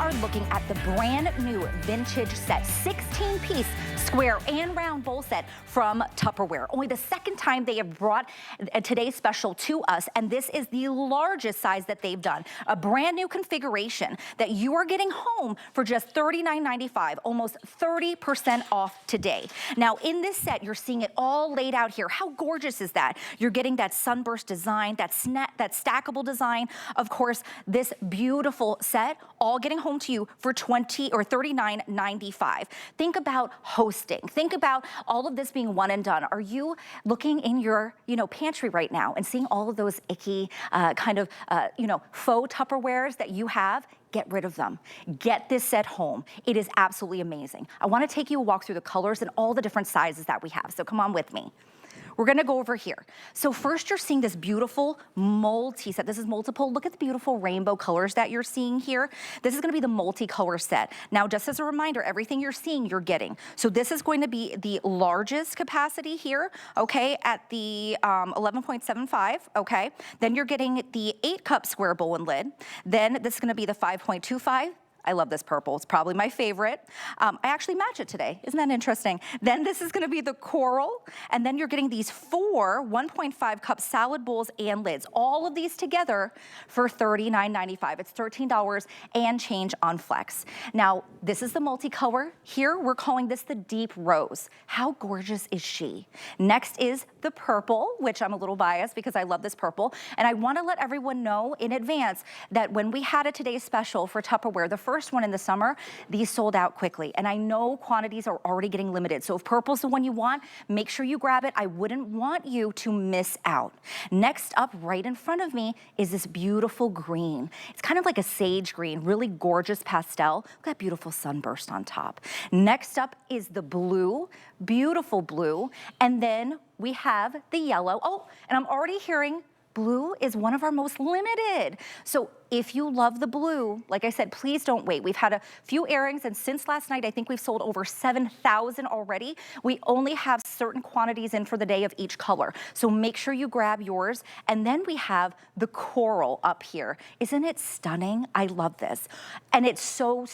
are looking at the brand new vintage set, 16-piece square and round bowl set from Tupperware. Only the second time they have brought today's special to us, and this is the largest size that they've done. A brand new configuration that you are getting home for just $39.95, almost 30% off today. Now in this set, you're seeing it all laid out here. How gorgeous is that? You're getting that sunburst design, that stackable design. Of course, this beautiful set, all getting home to you for $39.95. Think about hosting. Think about all of this being one and done. Are you looking in your, pantry right now and seeing all of those icky faux Tupperwares that you have? Get rid of them. Get this set home. It is absolutely amazing. I want to take you a walk through the colors and all the different sizes that we have. So come on with me. We're gonna go over here. So first you're seeing this beautiful multi-set. This is multiple. Look at the beautiful rainbow colors that you're seeing here. This is gonna be the multi-color set. Now, just as a reminder, everything you're seeing, you're getting. So this is going to be the largest capacity here, okay, at the 11.75, okay? Then you're getting the 8-cup square bowl and lid. Then this is gonna be the 5.25. I love this purple, it's probably my favorite. I actually match it today, isn't that interesting? Then this is gonna be the coral, and then you're getting these 4 1.5 cup salad bowls and lids. All of these together for $39.95. It's $13 and change on Flex. Now, this is the multicolor. Here, we're calling this the deep rose. How gorgeous is she? Next is the purple, which I'm a little biased because I love this purple. And I wanna let everyone know in advance that when we had a today's special for Tupperware, the first one in the summer, these sold out quickly. And I know quantities are already getting limited. So if purple's the one you want, make sure you grab it. I wouldn't want you to miss out. Next up, right in front of me, is this beautiful green. It's kind of like a sage green, really gorgeous pastel. Look at that beautiful sunburst on top. Next up is the blue, beautiful blue. And then we have the yellow. Oh, and I'm already hearing blue is one of our most limited. So if you love the blue, like I said, please don't wait. We've had a few airings, and since last night, I think we've sold over 7,000 already. We only have certain quantities in for the day of each color. So make sure you grab yours. And then we have the coral up here. Isn't it stunning? I love this. And it's so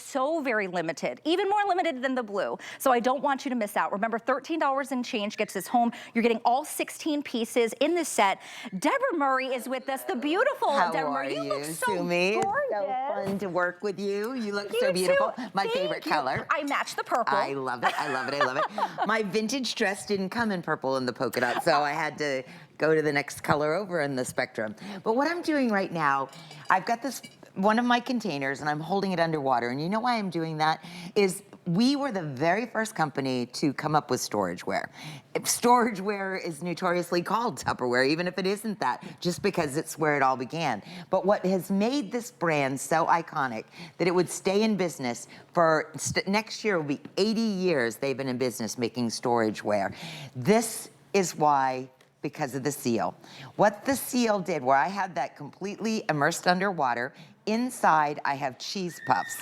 very limited, even more limited than the blue. So I don't want you to miss out. Remember, $13 and change gets this home. You're getting all 16 pieces in this set. Deborah Murray is with us, the beautiful Deborah Murray. You look so gorgeous. So fun to work with you. You look so beautiful. My favorite color. I match the purple. I love it. I love it. I love it. My vintage dress didn't come in purple and the polka dot, so I had to go to the next color over in the spectrum. But what I'm doing right now, I've got this one of my containers and I'm holding it underwater. And you know why I'm doing that is we were the very first company to come up with storageware. Storageware is notoriously called Tupperware, even if it isn't that, just because it's where it all began. But what has made this brand so iconic that it would stay in business for, next year will be 80 years they've been in business making storageware. This is why, because of the seal. What the seal did, where I had that completely immersed underwater, inside I have cheese puffs.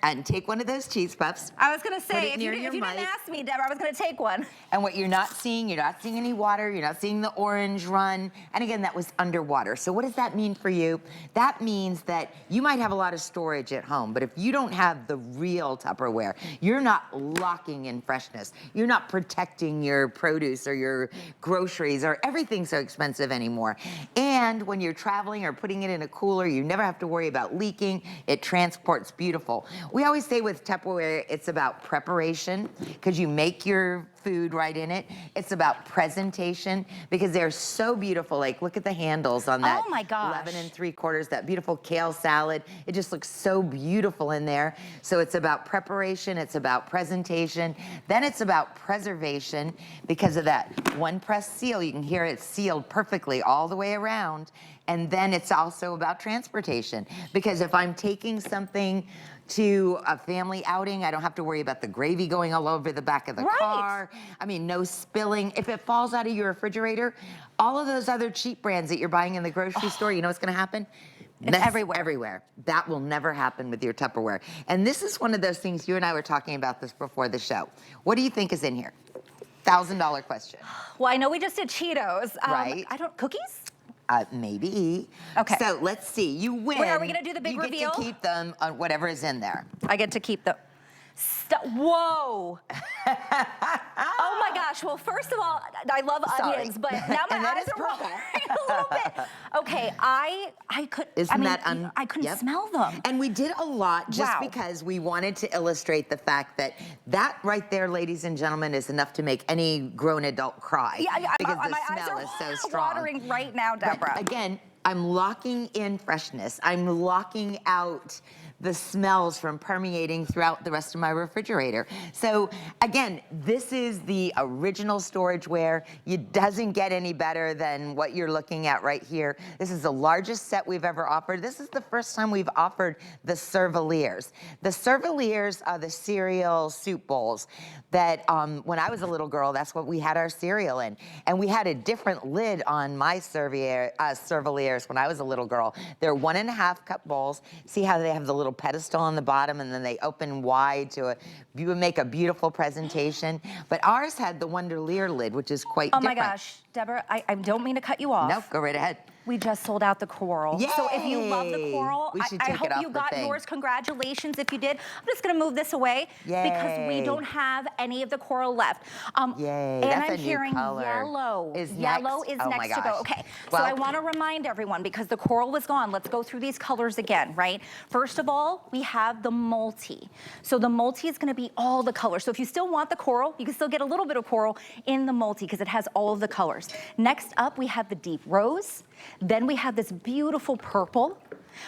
And take one of those cheese puffs. I was gonna say, if you didn't ask me, Deborah, I was gonna take one. And what you're not seeing any water, you're not seeing the orange run. And again, that was underwater. So what does that mean for you? That means that you might have a lot of storage at home, but if you don't have the real Tupperware, you're not locking in freshness. You're not protecting your produce or your groceries, or everything's so expensive anymore. And when you're traveling or putting it in a cooler, you never have to worry about leaking. It transports beautiful. We always say with Tupperware, it's about preparation, because you make your food right in it. It's about presentation, because they're so beautiful. Like, look at the handles on that. Oh my gosh. 11 3/4, that beautiful kale salad. It just looks so beautiful in there. So it's about preparation, it's about presentation, then it's about preservation, because of that one press seal. You can hear it sealed perfectly all the way around. And then it's also about transportation, because if I'm taking something to a family outing, I don't have to worry about the gravy going all over the back of the car. I mean, no spilling. If it falls out of your refrigerator, all of those other cheap brands that you're buying in the grocery store, you know what's gonna happen? It's everywhere. Everywhere. That will never happen with your Tupperware. And this is one of those things, you and I were talking about this before the show. What do you think is in here? $1,000 question. Well, I know we just did Cheetos. Right. Cookies? Maybe. Okay. So let's see. You win. Wait, are we gonna do the big you reveal? You get to keep them on whatever is in there. I get to keep the. Whoa! Oh my gosh! Well, first of all, I love onions, but now my eyes are watering a little bit. Okay, I couldn't smell them. And we did a lot just because we wanted to illustrate the fact that that right there, ladies and gentlemen, is enough to make any grown adult cry. Yeah, because the my smell eyes is are so strong. watering right now, Deborah. But again, I'm locking in freshness. I'm locking out the smells from permeating throughout the rest of my refrigerator. So again, this is the original storageware. It doesn't get any better than what you're looking at right here. This is the largest set we've ever offered. This is the first time we've offered the Cerveliers. The Cerveliers are the cereal soup bowls that when I was a little girl, that's what we had our cereal in. And we had a different lid on my Cerveliers when I was a little girl. They're 1.5 cup bowls. See how they have the little pedestal on the bottom and then they open wide to make a beautiful presentation. But ours had the Wonderlier lid, which is quite different. Oh my gosh, Deborah, I don't mean to cut you off. No, go right ahead. We just sold out the coral. Yay! So if you love the coral, I hope you got yours. Congratulations if you did. I'm just gonna move this away because we don't have any of the coral left. Yay, and that's I'm a new hearing color. Yellow is Oh next to go. Okay, well, so I wanna remind everyone because the coral was gone. Let's go through these colors again, right? First of all, we have the multi. So the multi is gonna be all the colors. So if you still want the coral, you can still get a little bit of coral in the multi because it has all of the colors. Next up, we have the deep rose. Then we have this beautiful purple.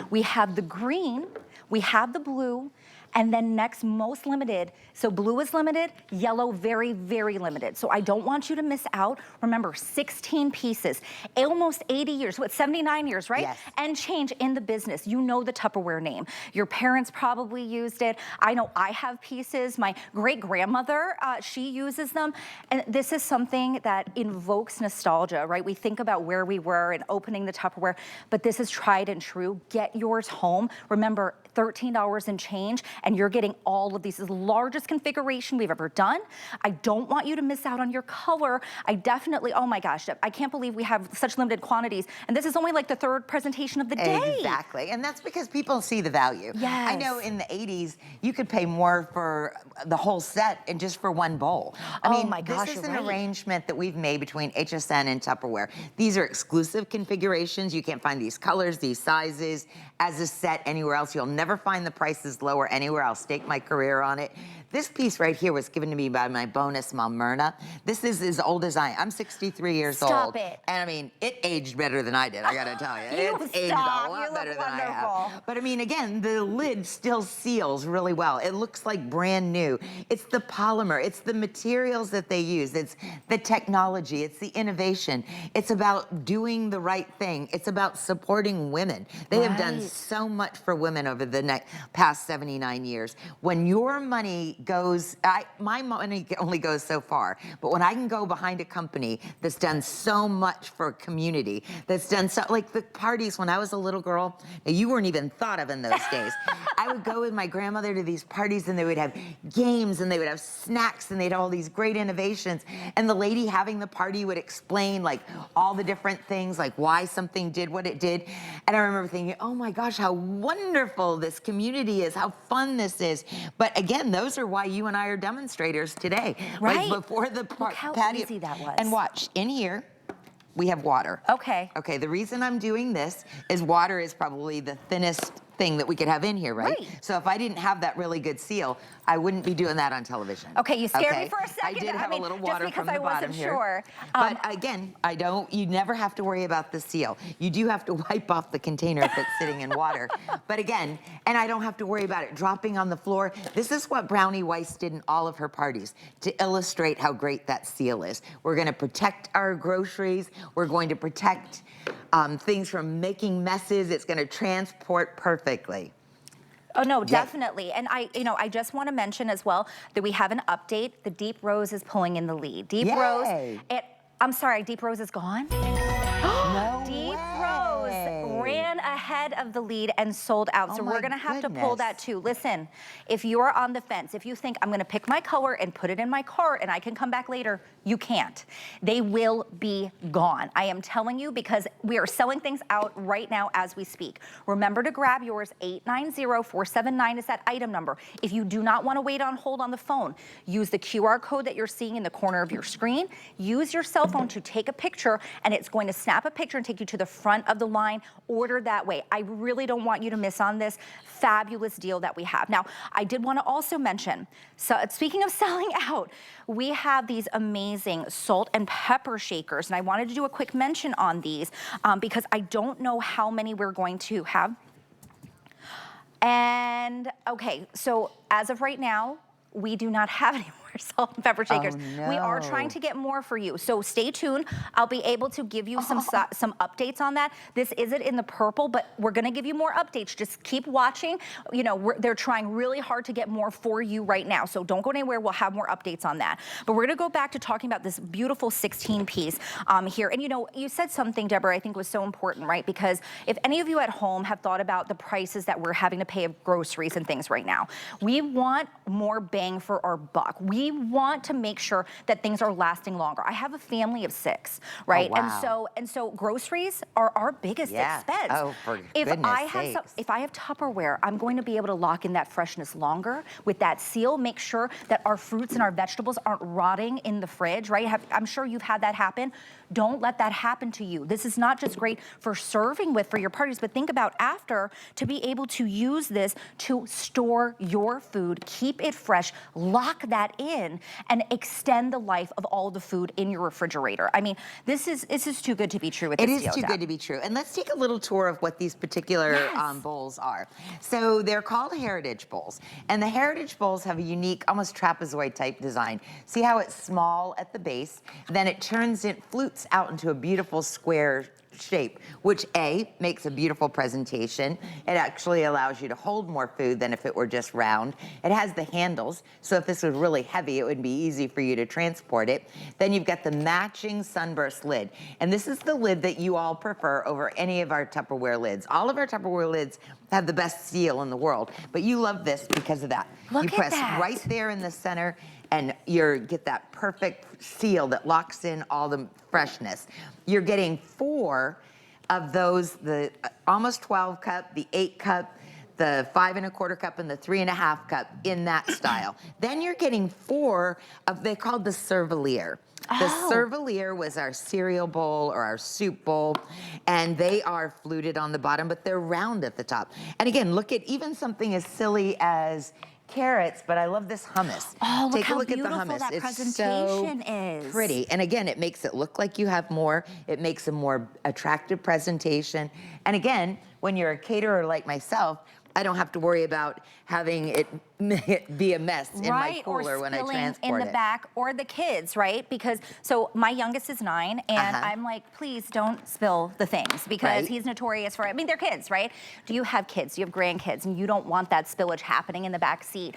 We have the green. We have the blue. And then next, most limited. So blue is limited, yellow very, very limited. So I don't want you to miss out. Remember, 16 pieces, almost 80 years, 79 years, right? Yes. And change in the business. You know the Tupperware name. Your parents probably used it. I know I have pieces. My great-grandmother, she uses them. And this is something that invokes nostalgia, right? We think about where we were and opening the Tupperware, but this is tried and true. Get yours home. Remember, $13 and change, and you're getting all of these. This is the largest configuration we've ever done. I don't want you to miss out on your color. I definitely, oh my gosh, I can't believe we have such limited quantities, and this is only like the third presentation of the day. Exactly, and that's because people see the value. Yes. I know in the 80s, you could pay more for the whole set and just for one bowl. I mean, my gosh, this is you're an right. arrangement that we've made between HSN and Tupperware. These are exclusive configurations. You can't find these colors, these sizes as a set anywhere else. You'll never find the prices lower anywhere. I'll stake my career on it. This piece right here was given to me by my bonus mom, Myrna. This is as old as I am. I'm 63 years old. Stop it. And I mean, it aged better than I did, I gotta tell you. It's aged a lot better than I have. But I mean, again, the lid still seals really well. It looks like brand new. It's the polymer, it's the materials that they use, it's the technology, it's the innovation. It's about doing the right thing. It's about supporting women. They have done so much for women over the past 79 years. When your money goes, my money only goes so far, but when I can go behind a company that's done so much for a community, that's done so, like the parties when I was a little girl, now you weren't even thought of in those days. I would go with my grandmother to these parties and they would have games and they would have snacks and they'd have all these great innovations. And the lady having the party would explain like all the different things, like why something did what it did. And I remember thinking, oh my gosh, how wonderful this community is, how fun this is. But again, those are why you and I are demonstrators today. Right. Like before the Look how patio. easy that was. And watch, in here, we have water. Okay. Okay, the reason I'm doing this is water is probably the thinnest thing that we could have in here, right? So if I didn't have that really good seal, I wouldn't be doing that on television. Okay, you scared me for a second. I did have a little water from the bottom here. Sure. But again, you never have to worry about the seal. You do have to wipe off the container if it's sitting in water. But again, and I don't have to worry about it dropping on the floor. This is what Brownie Weiss did in all of her parties to illustrate how great that seal is. We're gonna protect our groceries. We're going to protect things from making messes. It's gonna transport perfectly. Oh no, definitely. And I just want to mention as well that we have an update. The deep rose is pulling in the lead. Deep rose, I'm sorry, deep rose is gone? No Deep way. Rose ran ahead of the lead and sold out. Oh So my we're gonna have to pull that goodness. too. Listen, if you are on the fence, if you think I'm gonna pick my color and put it in my cart and I can come back later, you can't. They will be gone. I am telling you, because we are selling things out right now as we speak. Remember to grab yours. 890479 is that item number. If you do not want to wait on hold on the phone, use the QR code that you're seeing in the corner of your screen. Use your cell phone to take a picture, and it's going to snap a picture and take you to the front of the line. Order that way. I really don't want you to miss on this fabulous deal that we have. Now, I did want to also mention, so speaking of selling out, we have these amazing salt and pepper shakers, and I wanted to do a quick mention on these because I don't know how many we're going to have. And okay, so as of right now, we do not have any more salt and pepper shakers. Oh, We are trying no. to get more for you. So stay tuned. I'll be able to give you some updates on that. This isn't in the purple, but we're gonna give you more updates. Just keep watching. You know, they're trying really hard to get more for you right now. So don't go anywhere. We'll have more updates on that. But we're gonna go back to talking about this beautiful 16-piece here. And you know, you said something, Deborah, I think was so important, right? Because if any of you at home have thought about the prices that we're having to pay of groceries and things right now, we want more bang for our buck. We want to make sure that things are lasting longer. I have a family of 6, right? Oh, wow. And so groceries are our biggest expense. Oh, for if goodness I have sakes. if I have Tupperware, I'm going to be able to lock in that freshness longer with that seal. Make sure that our fruits and our vegetables aren't rotting in the fridge, right? I'm sure you've had that happen. Don't let that happen to you. This is not just great for serving with for your parties, but think about after to be able to use this to store your food, keep it fresh, lock that in, and extend the life of all the food in your refrigerator. I mean, this is too good to be true with It this is deal, too Deb. good to be true. And let's take a little tour of what these particular Yes. bowls are. So they're called heritage bowls. And the heritage bowls have a unique, almost trapezoid type design. See how it's small at the base, then it flutes out into a beautiful square shape, which A, makes a beautiful presentation. It actually allows you to hold more food than if it were just round. It has the handles, so if this was really heavy, it would be easy for you to transport it. Then you've got the matching sunburst lid. And this is the lid that you all prefer over any of our Tupperware lids. All of our Tupperware lids have the best seal in the world, but you love this because of that. Look You at press that. right there in the center, and you get that perfect seal that locks in all the freshness. You're getting 4 of those, the almost 12 cup, the 8 cup, the 5 1/4 cup, and the 3 1/2 cup in that style. Then you're getting 4 of, they're called the servilier. The Oh. servilier was our cereal bowl or our soup bowl, and they are fluted on the bottom, but they're round at the top. And again, look at even something as silly as carrots, but I love this hummus. Oh, look Take how a look at the beautiful hummus. that It's presentation so is. pretty. And again, it makes it look like you have more. It makes a more attractive presentation. And again, when you're a caterer like myself, I don't have to worry about having it be a mess in my cooler when I spilling transport in the it. back, or the kids, right? Because so my youngest is 9, and I'm like, please don't spill the things, because Right. he's notorious for it. I mean, they're kids, right? Do you have kids? Do you have grandkids? And you don't want that spillage happening in the back seat.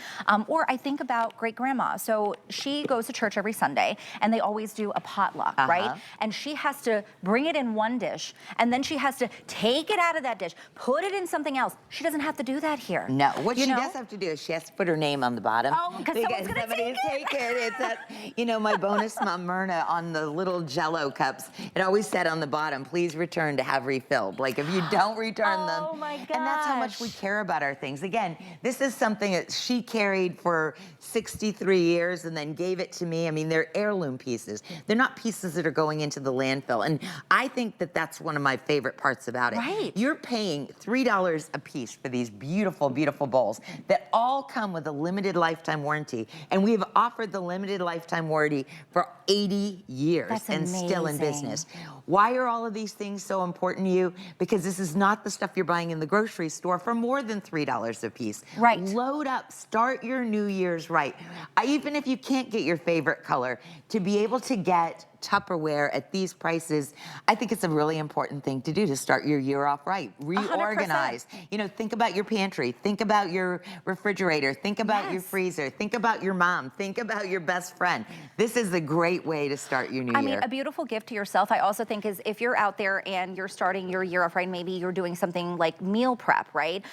Or I think about great grandma. So she goes to church every Sunday, and they always do a potluck, right? And she has to bring it in one dish, and then she has to take it out of that dish, put it in something else. She doesn't have to do that here. No, what You she know? does have to do is she has to put her name on the bottom. Oh, 'cause someone's gonna somebody's take it. It's that, you know, my bonus mom Myrna on the little Jello cups, it always said on the bottom, please return to have refilled. Like if you don't return them. Oh my And that's how much we gosh. care about our things. Again, this is something that she carried for 63 years and then gave it to me. I mean, they're heirloom pieces. They're not pieces that are going into the landfill. And I think that that's one of my favorite parts about it. Right. You're paying $3 a piece for these beautiful, beautiful bowls that all come with a limited lifetime warranty. And we've offered the limited lifetime warranty for 80 years That's and still in amazing. business. Why are all of these things so important to you? Because this is not the stuff you're buying in the grocery store for more than $3 a piece. Right. Load up, start your New Year's right. Even if you can't get your favorite color, to be able to get Tupperware at these prices, I think it's a really important thing to do to start your year off right. 100%. Reorganize. You know, think about your pantry, think about your refrigerator, think about your Yes. freezer, think about your mom, think about your best friend. This is a great way to start your new I year. mean, a beautiful gift to yourself, I also think, is if you're out there and you're starting your year off right, maybe you're doing something like meal prep, right?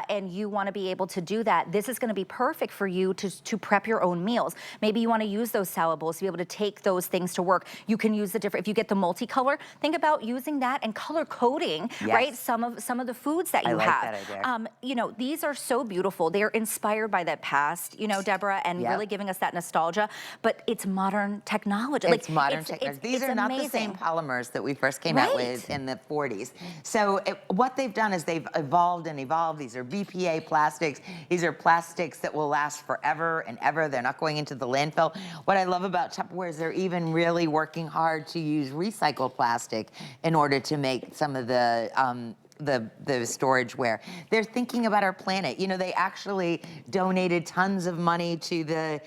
And you want to be able to do that. This is going to be perfect for you to prep your own meals. Maybe you want to use those salad bowls to be able to take those things to work. You can use the different, if you get the multicolor, think about using that and color coding, right? Yes. Some of the foods that you like have. that idea. You know, these are so beautiful. They're inspired by that past, you know, Deborah, and Yep. really giving us that nostalgia, but it's modern technology. It's modern technology. These it's are not amazing. the same polymers that we first came out with Right. in the 40s. So what they've done is they've evolved and evolved. These are BPA plastics. These are plastics that will last forever and ever. They're not going into the landfill. What I love about Tupperware is they're even really working hard to use recycled plastic in order to make some of the storageware. They're thinking about our planet. You know, they actually donated tons of money to the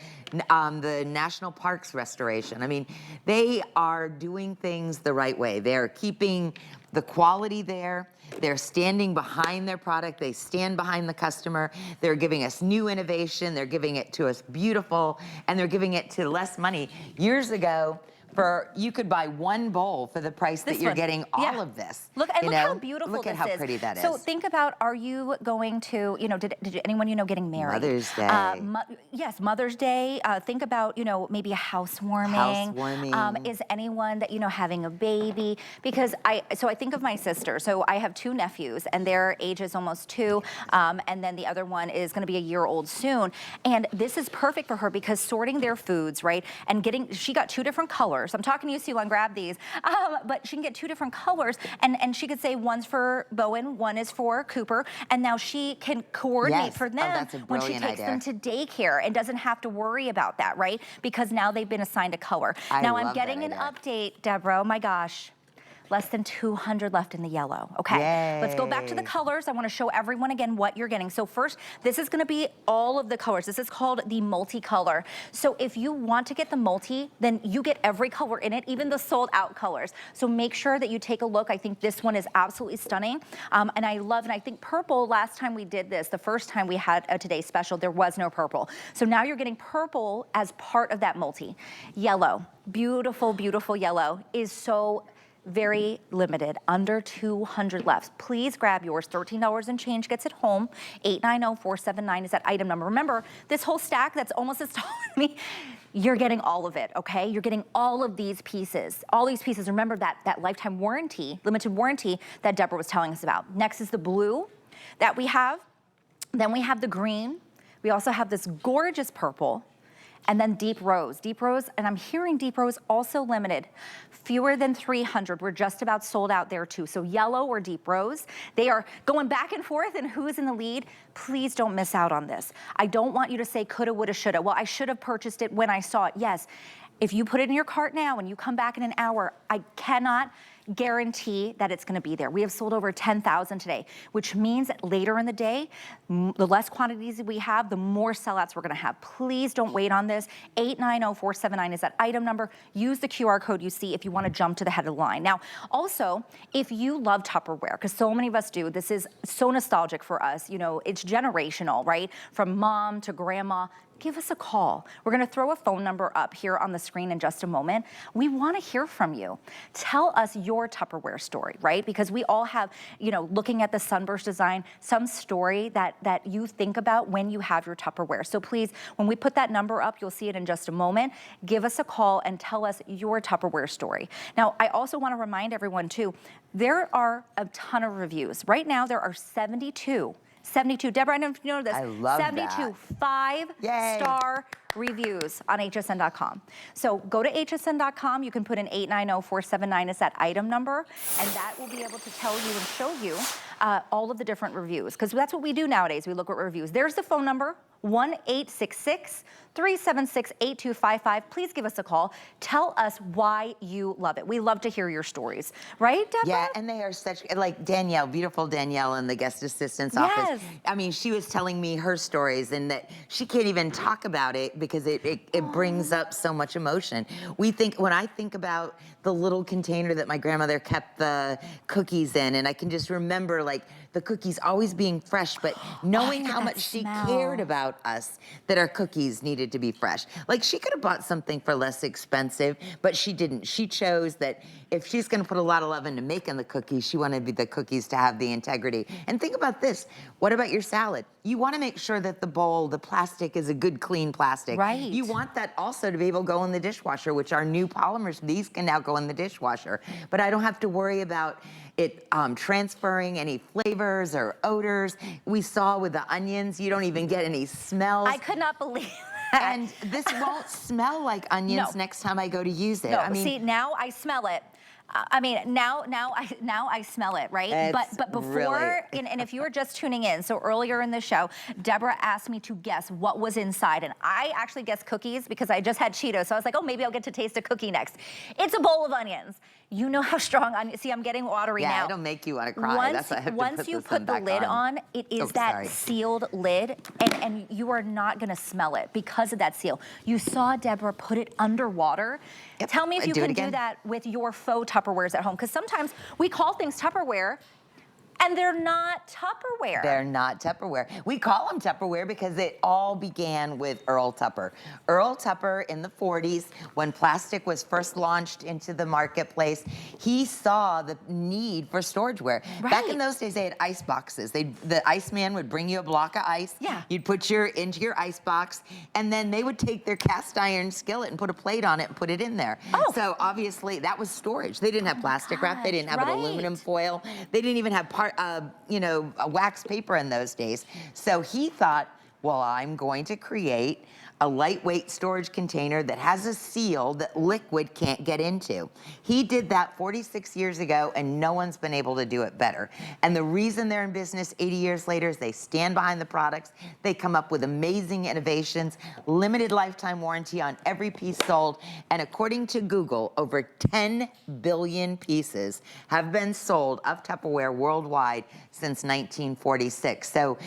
National Parks restoration. I mean, they are doing things the right way. They're keeping the quality there. They're standing behind their product. They stand behind the customer. They're giving us new innovation. They're giving it to us beautiful, and they're giving it to less money. Years ago, you could buy one bowl for the price that you're getting all of this. Look, and look how beautiful look this at how is. pretty that is. So think about, are you going to, you know, did anyone you know getting married? Mother's Day. Yes, Mother's Day. Think about, you know, maybe a housewarming. Housewarming. Is anyone that, you know, having a baby? Because I think of my sister. So I have two nephews, and their age is almost 2, and then the other one is going to be a year old soon. And this is perfect for her because sorting their foods, right, and she got 2 different colors. I'm talking to you, Sue, and grab these. But she can get 2 different colors, and she could say one's for Bowen, one is for Cooper, and now she can coordinate for them that's a when she brilliant takes idea. them to daycare and doesn't have to worry about that, right? Because now they've been assigned a color. Now I'm love getting that an idea. update, Deborah. Oh my gosh. Less than 200 left in the yellow. Okay, let's go back to the Yay. colors. I want to show everyone again what you're getting. So first, this is going to be all of the colors. This is called the multicolor. So if you want to get the multi, then you get every color in it, even the sold out colors. So make sure that you take a look. I think this one is absolutely stunning. And I think purple, last time we did this, the first time we had a Today Special, there was no purple. So now you're getting purple as part of that multi. Yellow, beautiful, beautiful yellow is so very limited, under 200 left. Please grab yours. $13 and change gets it home. 890-479 is that item number. Remember, this whole stack that's almost as tall as me, you're getting all of it, okay? You're getting all of these pieces. All these pieces. Remember that lifetime warranty, limited warranty that Deborah was telling us about. Next is the blue that we have. Then we have the green. We also have this gorgeous purple. And then deep rose, and I'm hearing deep rose also limited. Fewer than 300, we're just about sold out there too. So yellow or deep rose, they are going back and forth and who's in the lead. Please don't miss out on this. I don't want you to say coulda, woulda, shoulda. Well, I should have purchased it when I saw it. Yes, if you put it in your cart now and you come back in an hour, I cannot guarantee that it's gonna be there. We have sold over 10,000 today, which means that later in the day, the less quantities we have, the more sellouts we're gonna have. Please don't wait on this. 890-479 is that item number. Use the QR code you see if you wanna jump to the head of the line. Now, also, if you love Tupperware, because so many of us do, this is so nostalgic for us, you know, it's generational, right? From mom to grandma, give us a call. We're gonna throw a phone number up here on the screen in just a moment. We wanna hear from you. Tell us your Tupperware story, right? Because we all have, you know, looking at the sunburst design, some story that you think about when you have your Tupperware. So please, when we put that number up, you'll see it in just a moment. Give us a call and tell us your Tupperware story. Now, I also wanna remind everyone too, there are a ton of reviews. Right now, there are 72, Deborah, I don't know if you know this. I love 72 that. 5-star reviews on hsn.com. So go to hsn.com, you can put in 890-479 as that item number, and that will be able to tell you and show you all of the different reviews, because that's what we do nowadays, we look at reviews. There's the phone number, 1-866 376-8255. Please give us a call. Tell us why you love it. We love to hear your stories. Right, Deborah? Yeah, and they are such, like Danielle, beautiful Danielle in the guest assistant's Yes. office. I mean, she was telling me her stories and that she can't even talk about it because it brings up so much emotion. When I think about the little container that my grandmother kept the cookies in, and I can just remember like the cookies always being fresh, but knowing how much she cared about us, that our cookies needed to be fresh. Like she could have bought something for less expensive, but she didn't. She chose that if she's gonna put a lot of love into making the cookies, she wanted the cookies to have the integrity. And think about this, what about your salad? You wanna make sure that the bowl, the plastic is a good, clean plastic. Right. You want that also to be able to go in the dishwasher, which our new polymers, these can now go in the dishwasher. But I don't have to worry about it transferring any flavors or odors. We saw with the onions, you don't even get any smells. I could not believe that. And this won't smell like onions next time I go to use it. No, I mean, see, now I smell it. I mean, now I smell it, right? But before, really... and if you were just tuning in, so earlier in the show, Deborah asked me to guess what was inside, and I actually guessed cookies because I just had Cheetos, so I was like, oh, maybe I'll get to taste a cookie next. It's a bowl of onions. You know how strong onions. See, I'm getting watery now. Yeah, it'll make you want to cry. Once you put the lid on, it is that sealed lid, and you are not going to smell it because of that seal. You saw Deborah put it underwater. Yep. Tell me if you can do that with your faux Tupperwares at home, because sometimes we call things Tupperware, and they're not Tupperware. They're not Tupperware. We call them Tupperware because it all began with Earl Tupper. Earl Tupper in the 40s, when plastic was first launched into the marketplace, he saw the need for storageware. Right. Back in those days, they had ice boxes. The iceman would bring you a block of ice. Yeah. You'd put into your ice box, and then they would take their cast iron skillet and put a plate on it and put it in there. Oh. So obviously, that was storage. They didn't have plastic wrap. They didn't have an aluminum foil. They didn't even have a wax paper in those days. So he thought, well, I'm going to create a lightweight storage container that has a seal that liquid can't get into. He did that 46 years ago, and no one's been able to do it better. And the reason they're in business 80 years later is they stand behind the products. They come up with amazing innovations, limited lifetime warranty on every piece sold. And according to Google, over 10 billion pieces have been sold of Tupperware worldwide since 1946. So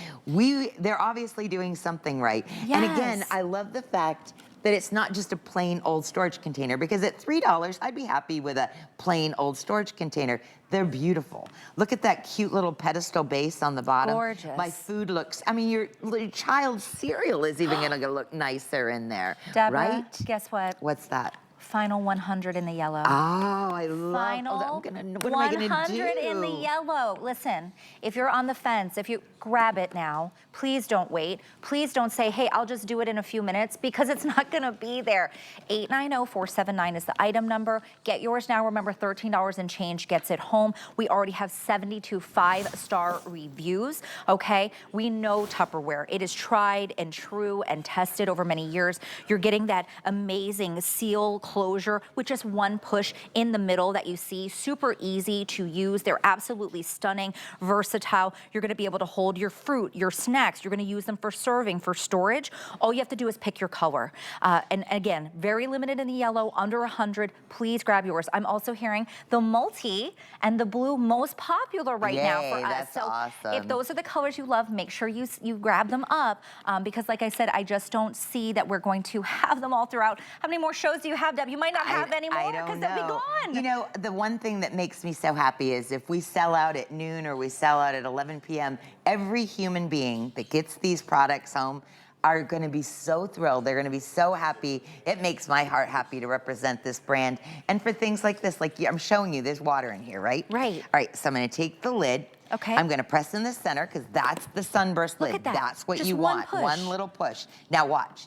they're obviously doing something right. Yes. And again, I love the fact that it's not just a plain old storage container, because at $3, I'd be happy with a plain old storage container. They're beautiful. Look at that cute little pedestal base on the bottom. Gorgeous. My food looks, I mean, your child's cereal is even gonna look nicer in there, Deborah, right? guess what? What's that? Final 100 in the yellow. Oh, I love, Final what am I gonna do? 100 in the yellow. Listen, if you're on the fence, if you grab it now, please don't wait. Please don't say, hey, I'll just do it in a few minutes, because it's not gonna be there. 890-479 is the item number. Get yours now. Remember, $13 and change gets it home. We already have 72 5-star reviews, okay? We know Tupperware. It is tried and true and tested over many years. You're getting that amazing seal closure with just one push in the middle that you see. Super easy to use. They're absolutely stunning, versatile. You're gonna be able to hold your fruit, your snacks. You're gonna use them for serving, for storage. All you have to do is pick your color. And again, very limited in the yellow, under 100. Please grab yours. I'm also hearing the multi and the blue most popular right now for us. That's so awesome. if those are the colors you love, make sure you grab them up, because like I said, I just don't see that we're going to have them all throughout. How many more shows do you have, Deb? You might not have any more because they'll be gone. You know, the one thing that makes me so happy is if we sell out at noon or we sell out at 11 p.m., every human being that gets these products home are going to be so thrilled. They're going to be so happy. It makes my heart happy to represent this brand. And for things like this, like I'm showing you, there's water in here, right? Right. All right, so I'm going to take the lid. Okay. I'm going to press in the center because that's the sunburst lid. Look at that. That's what Just you one want. push. One little push. Now watch.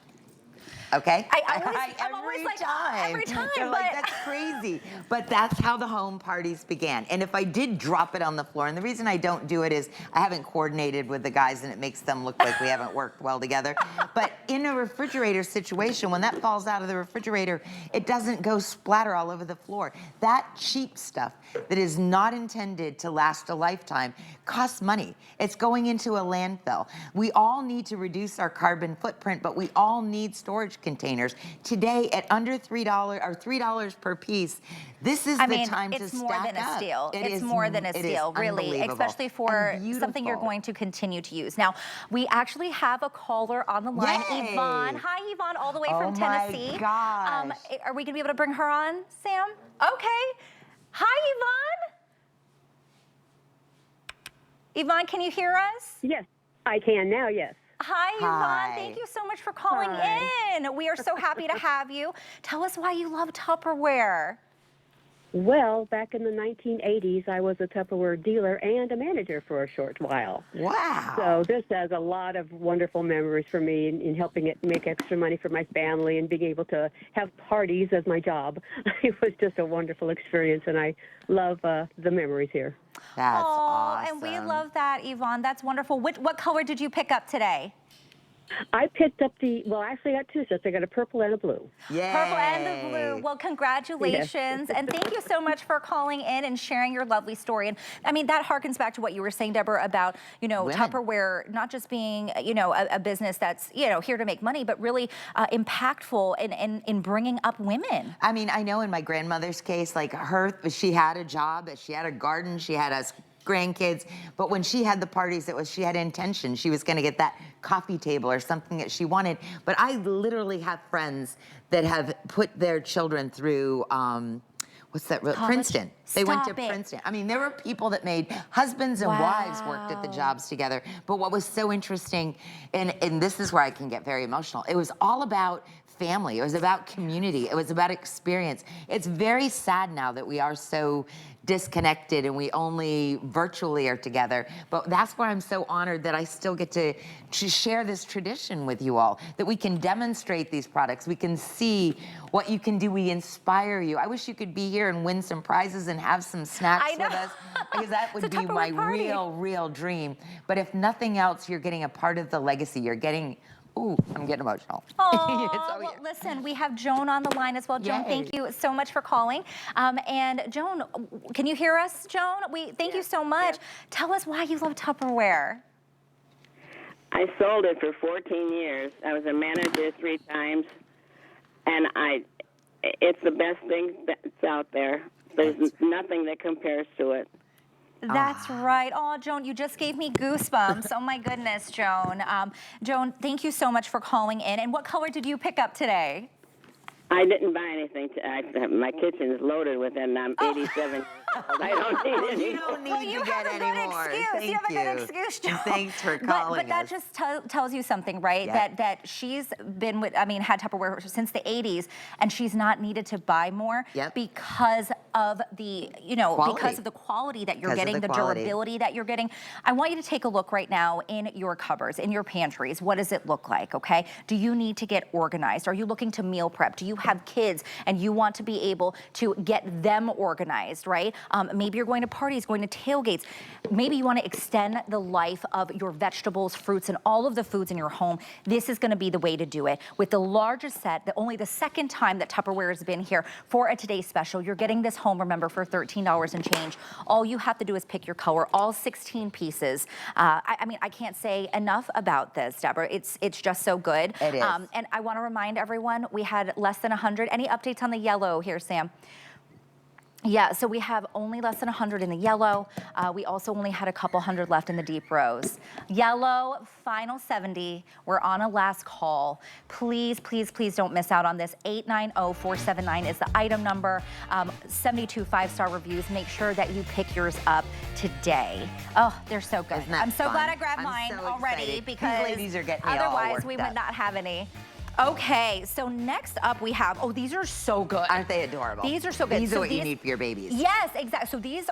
okay? I'm always like, every time, They're but like, that's crazy. But that's how the home parties began. And if I did drop it on the floor, and the reason I don't do it is I haven't coordinated with the guys and it makes them look like we haven't worked well together. But in a refrigerator situation, when that falls out of the refrigerator, it doesn't go splatter all over the floor. That cheap stuff that is not intended to last a lifetime costs money. It's going into a landfill. We all need to reduce our carbon footprint, but we all need storage containers. Today, at under $3 or $3 per piece, this is the time to stack up. It's more than a steal. It's more than a steal, really, especially for something you're going to continue to use. Now, we actually have a caller on the line, Yay. Yvonne. Hi, Yvonne, all the way from Tennessee. My gosh. Are we gonna be able to bring her on, Sam? Okay. Hi, Yvonne. Yvonne, can you hear us? Yes, I can now, yes. Hi, Yvonne. Hi. Thank you so much for calling in. We are so happy to have you. Tell us why you love Tupperware. Well, back in the 1980s, I was a Tupperware dealer and a manager for a short while. Wow. So this has a lot of wonderful memories for me in helping it make extra money for my family and being able to have parties as my job. It was just a wonderful experience, and I love the memories here. That's awesome. And we love that, Yvonne. That's wonderful. What color did you pick up today? I picked up actually I got two sets. I got a purple and a blue. Yay. Purple and the blue. Well, congratulations. Yes. And thank you so much for calling in and sharing your lovely story. And I mean, that harkens back to what you were saying, Deborah, about, Women. Tupperware not just being, a business that's, here to make money, but really impactful in bringing up women. I mean, I know in my grandmother's case, like she had a job, she had a garden, she had us grandkids, but when she had the parties, she had intention. She was going to get that coffee table or something that she wanted. But I literally have friends that have put their children through what's that? Princeton. They went to Princeton. I mean, there were people that made husbands and wives worked at the jobs together. But what was so interesting, and this is where I can get very emotional, it was all about family. It was about community. It was about experience. It's very sad now that we are so disconnected and we only virtually are together. But that's why I'm so honored that I still get to share this tradition with you all, that we can demonstrate these products. We can see what you can do. We inspire you. I wish you could be here and win some prizes and have some snacks with us, because that would be my real dream. But if nothing else, you're getting a part of the legacy. You're getting, ooh, I'm getting emotional. Oh, well, listen, we have Joan on the line as well. Joan, thank you so much for calling. And Joan, can you hear us, Joan? Thank you so much. Tell us why you love Tupperware. I sold it for 14 years. I was a manager 3 times, and it's the best thing that's out there. There's nothing that compares to it. That's right. Oh, Joan, you just gave me goosebumps. Oh, my goodness, Joan. Joan, thank you so much for calling in. And what color did you pick up today? I didn't buy anything. My kitchen is loaded with it, and I'm 87 years old. I don't need any. You don't need to get any more. You have a good excuse, Joan. Thanks for calling But that just tells you something, right? Yep. That she's been had Tupperware since the 80s, and she's not needed to buy more because of the, because of the quality that you're getting, the durability that you're getting. I want you to take a look right now in your cupboards, in your pantries. What does it look like, okay? Do you need to get organized? Are you looking to meal prep? Do you have kids and you want to be able to get them organized, right? Maybe you're going to parties, going to tailgates. Maybe you want to extend the life of your vegetables, fruits, and all of the foods in your home. This is going to be the way to do it. With the largest set, only the second time that Tupperware has been here for a Today Special, you're getting this home, remember, for $13 and change. All you have to do is pick your color, all 16 pieces. I mean, I can't say enough about this, Deborah. It's just so good. It is. And I want to remind everyone, we had less than 100. Any updates on the yellow here, Sam? Yeah, so we have only less than 100 in the yellow. We also only had a couple hundred left in the deep rose. Yellow, final 70. We're on a last call. Please, please, please don't miss out on this. 890479 is the item number. 72 5-star reviews. Make sure that you pick yours up today. Oh, they're so good. I'm so glad I grabbed mine already, because these ladies are getting me all otherwise worked we up. would not have any. Okay, so next up we have, these are so good. Aren't they adorable? These are so good. These are what you need for your babies. Yes, exactly. So these